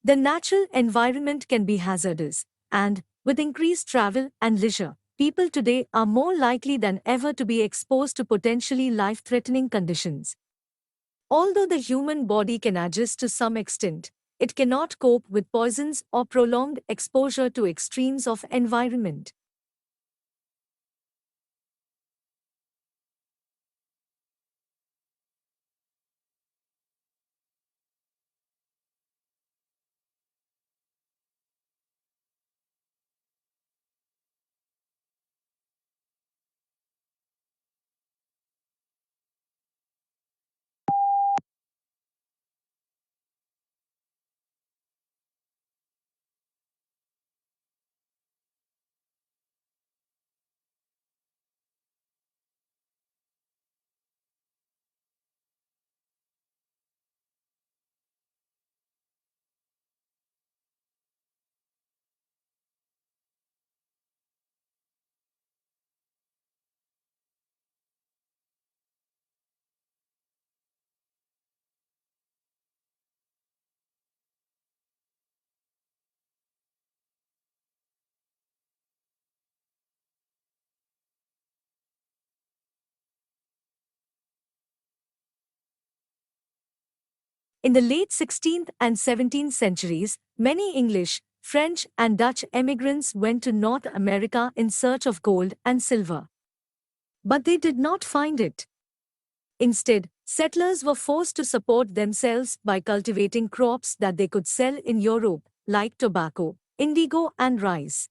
The natural environment can be hazardous, and, with increased travel and leisure, people today are more likely than ever to be exposed to potentially life-threatening conditions. Although the human body can adjust to some extent, it cannot cope with poisons or prolonged exposure to extremes of environment. In the late 16th and 17th centuries, many English, French, and Dutch emigrants went to North America in search of gold and silver. But they did not find it. Instead, settlers were forced to support themselves by cultivating crops that they could sell in Europe, like tobacco, indigo, and rice.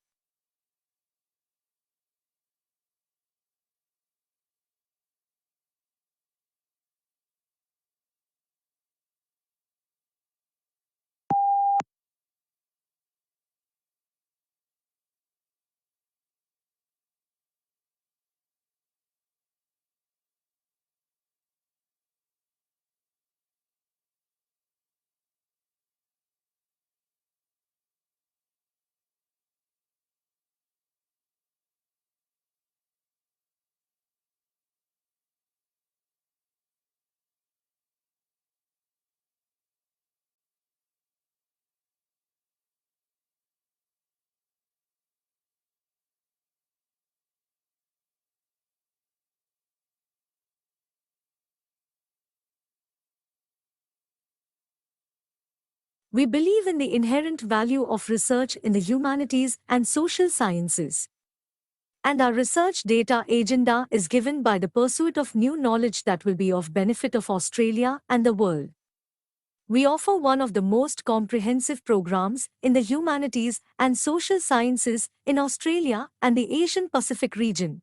We believe in the inherent value of research in the humanities and social sciences. And our research data agenda is given by the pursuit of new knowledge that will be of benefit of Australia and the world. We offer one of the most comprehensive programs in the humanities and social sciences in Australia and the Asian Pacific region.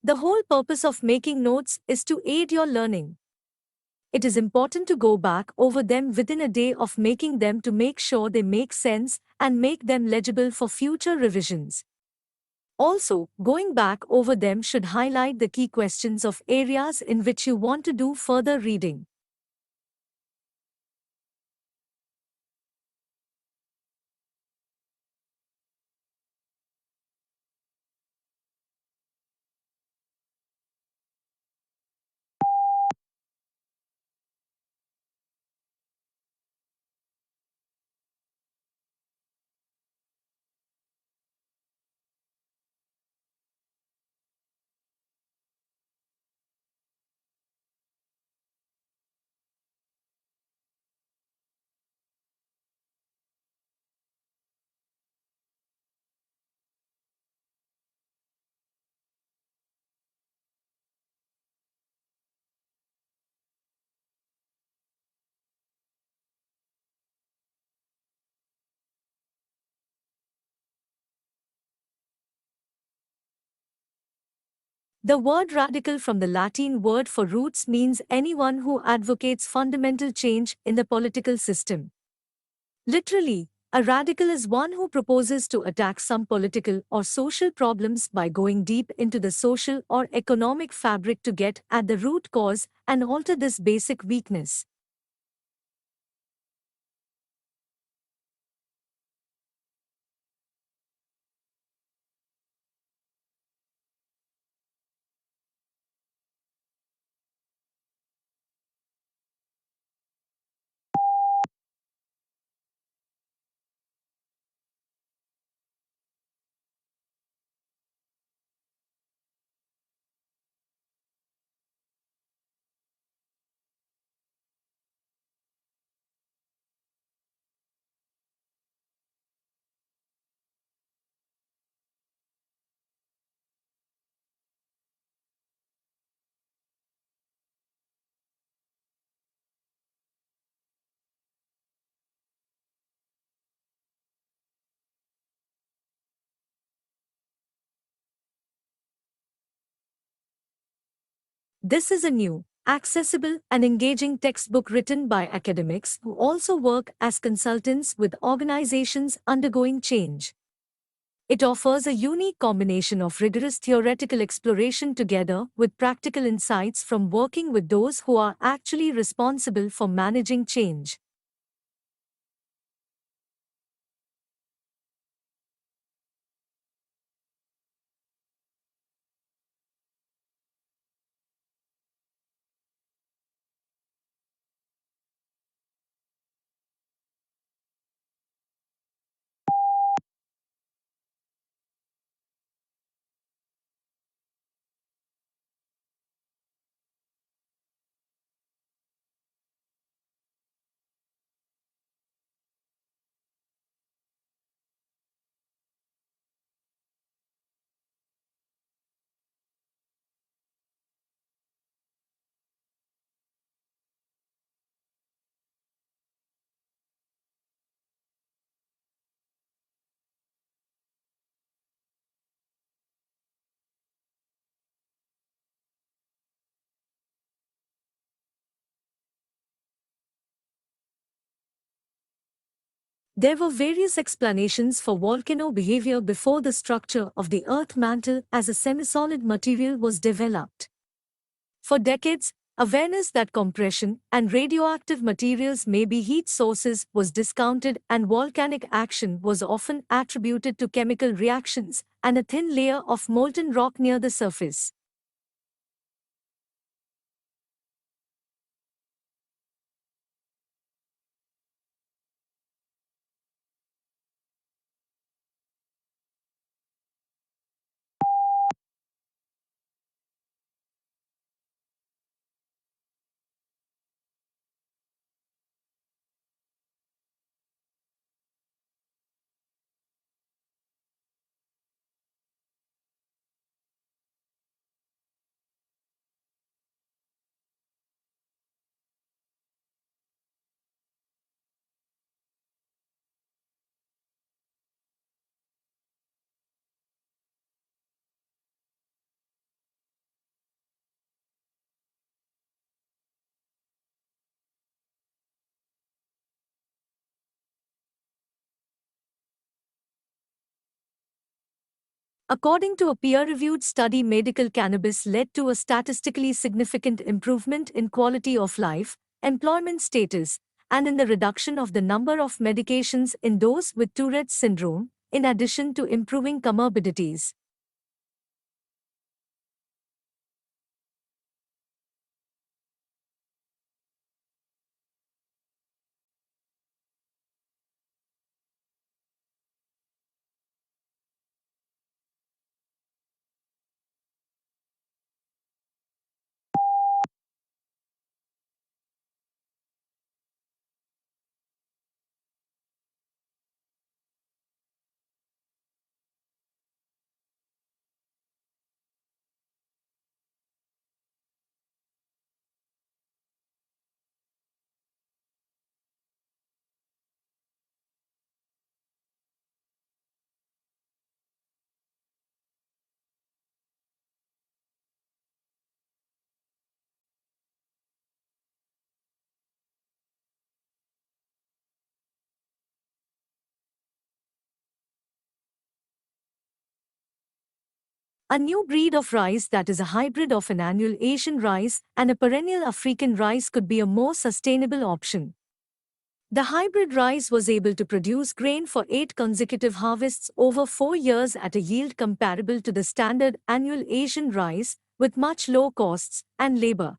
The whole purpose of making notes is to aid your learning. It is important to go back over them within a day of making them to make sure they make sense and make them legible for future revisions. Also, going back over them should highlight the key questions of areas in which you want to do further reading. The word radical from the Latin word for roots means anyone who advocates fundamental change in the political system. Literally, a radical is one who proposes to attack some political or social problems by going deep into the social or economic fabric to get at the root cause and alter this basic weakness. This is a new, accessible, and engaging textbook written by academics who also work as consultants with organizations undergoing change. It offers a unique combination of rigorous theoretical exploration together with practical insights from working with those who are actually responsible for managing change. There were various explanations for volcano behavior before the structure of the Earth mantle as a semi-solid material was developed. For decades, awareness that compression and radioactive materials may be heat sources was discounted, and volcanic action was often attributed to chemical reactions and a thin layer of molten rock near the surface. According to a peer-reviewed study, medical cannabis led to a statistically significant improvement in quality of life, employment status, and in the reduction of the number of medications in those with Tourette's syndrome, in addition to improving comorbidities. A new breed of rice that is a hybrid of an annual Asian rice and a perennial African rice could be a more sustainable option. The hybrid rice was able to produce grain for 8 consecutive harvests over 4 years at a yield comparable to the standard annual Asian rice, with much low costs and labor.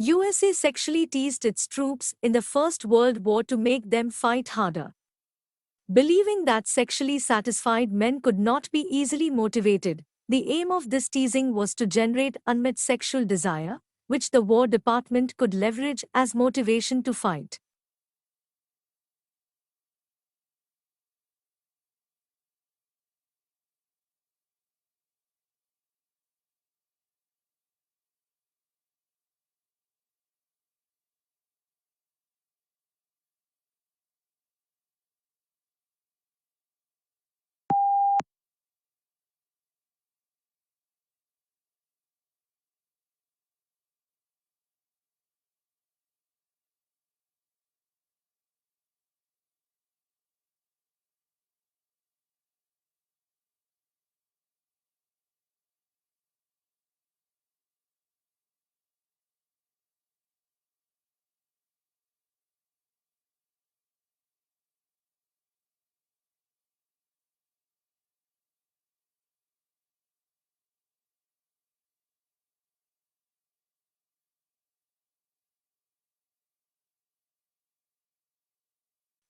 USA sexually teased its troops in the First World War to make them fight harder. Believing that sexually satisfied men could not be easily motivated, the aim of this teasing was to generate unmet sexual desire, which the War Department could leverage as motivation to fight.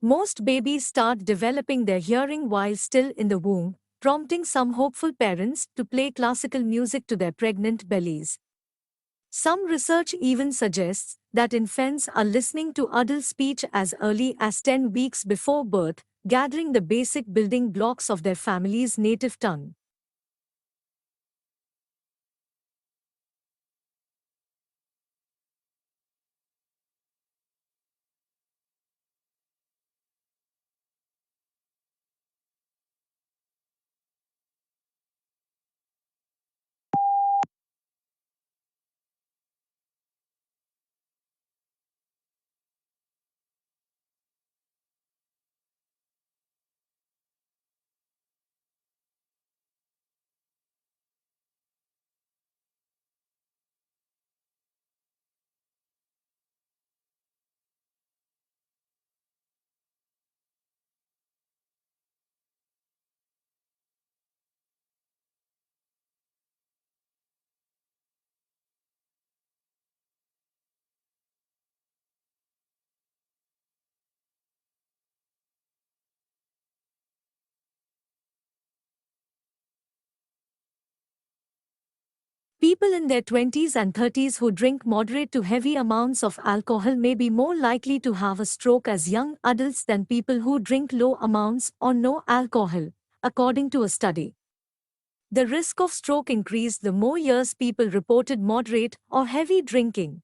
Most babies start developing their hearing while still in the womb, prompting some hopeful parents to play classical music to their pregnant bellies. Some research even suggests that infants are listening to adult speech as early as 10 weeks before birth, gathering the basic building blocks of their family's native tongue. People in their 20s and 30s who drink moderate to heavy amounts of alcohol may be more likely to have a stroke as young adults than people who drink low amounts or no alcohol, according to a study. The risk of stroke increased the more years people reported moderate or heavy drinking.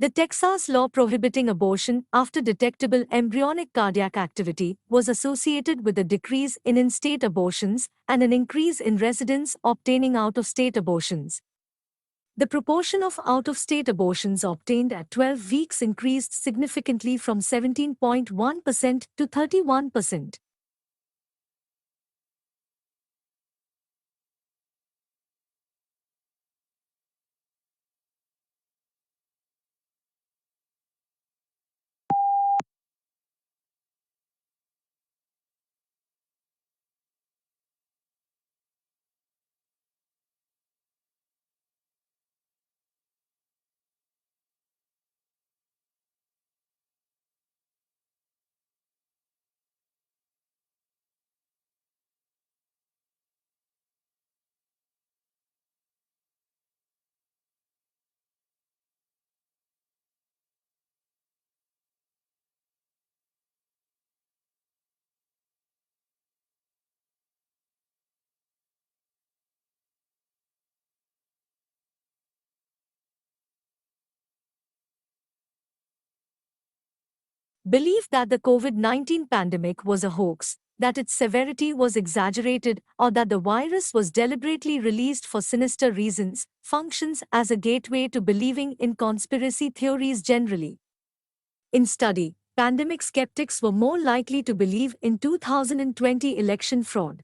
The Texas law prohibiting abortion after detectable embryonic cardiac activity was associated with a decrease in in-state abortions and an increase in residents obtaining out-of-state abortions. The proportion of out-of-state abortions obtained at 12 weeks increased significantly from 17.1% to 31%. Belief that the COVID-19 pandemic was a hoax, that its severity was exaggerated, or that the virus was deliberately released for sinister reasons, functions as a gateway to believing in conspiracy theories generally. In study, pandemic skeptics were more likely to believe in 2020 election fraud.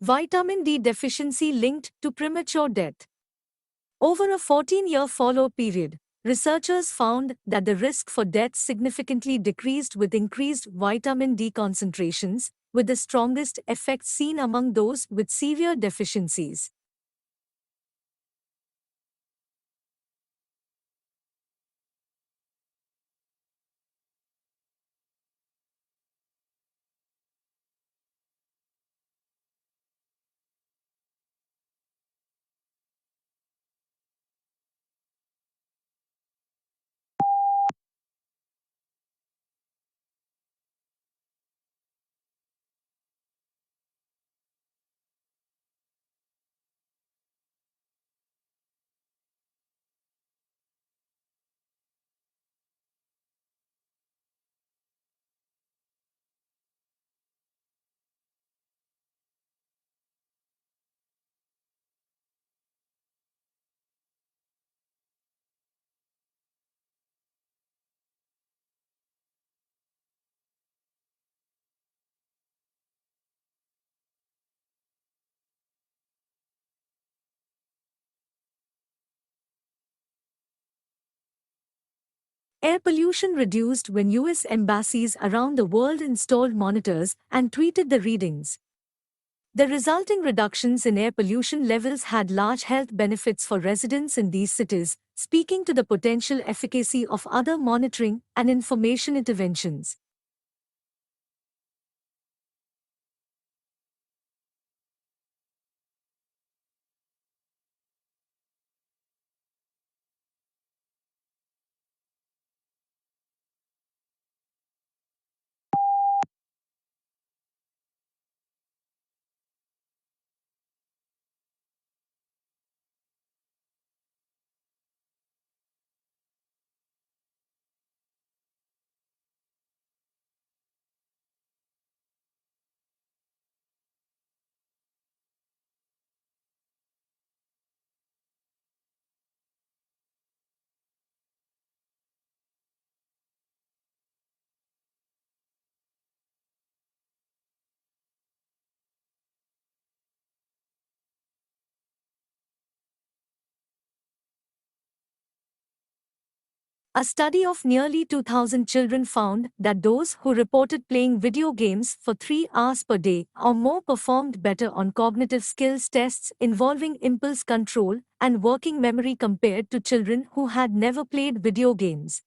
Vitamin D deficiency linked to premature death. Over a 14-year follow-up period, researchers found that the risk for death significantly decreased with increased vitamin D concentrations, with the strongest effects seen among those with severe deficiencies. Air pollution reduced when US embassies around the world installed monitors and tweeted the readings. The resulting reductions in air pollution levels had large health benefits for residents in these cities, speaking to the potential efficacy of other monitoring and information interventions. A study of nearly 2,000 children found that those who reported playing video games for 3 hours per day or more performed better on cognitive skills tests involving impulse control and working memory compared to children who had never played video games.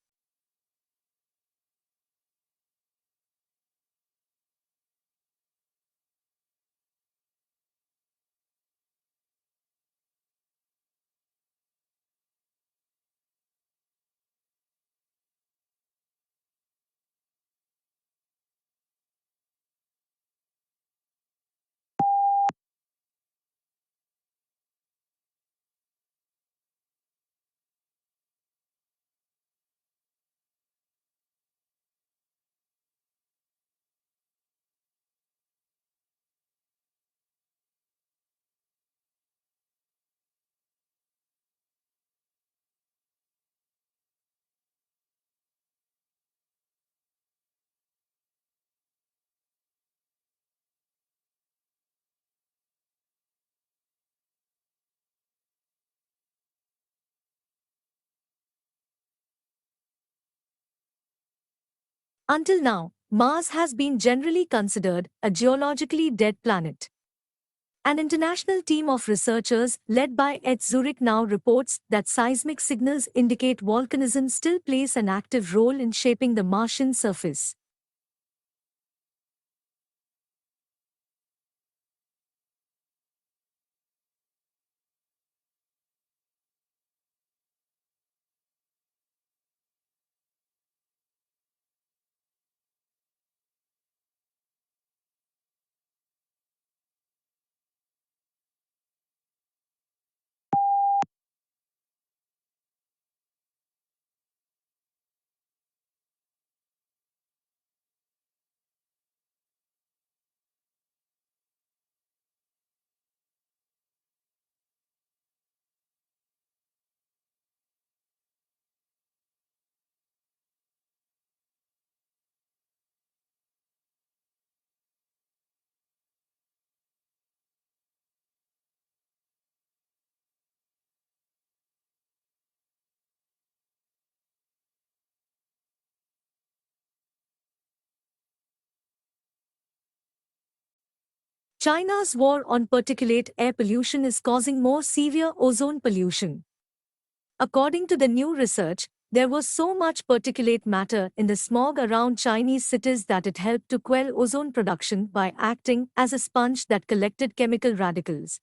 Until now, Mars has been generally considered a geologically dead planet. An international team of researchers led by ETH Zurich now reports that seismic signals indicate volcanism still plays an active role in shaping the Martian surface. China's war on particulate air pollution is causing more severe ozone pollution. According to the new research, there was so much particulate matter in the smog around Chinese cities that it helped to quell ozone production by acting as a sponge that collected chemical radicals.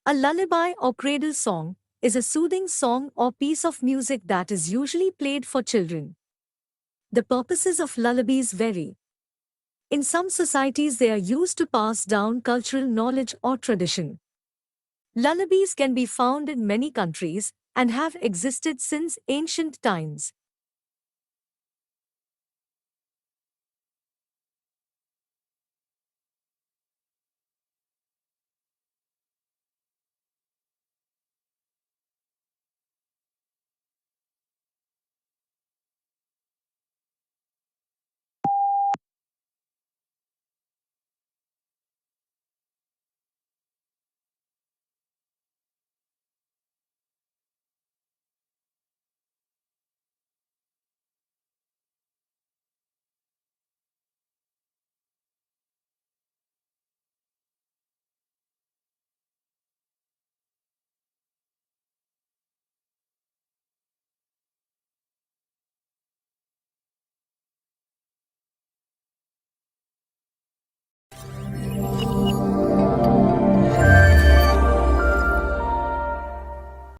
A lullaby or cradle song is a soothing song or piece of music that is usually played for children. The purposes of lullabies vary. In some societies, they are used to pass down cultural knowledge or tradition. Lullabies can be found in many countries and have existed since ancient times.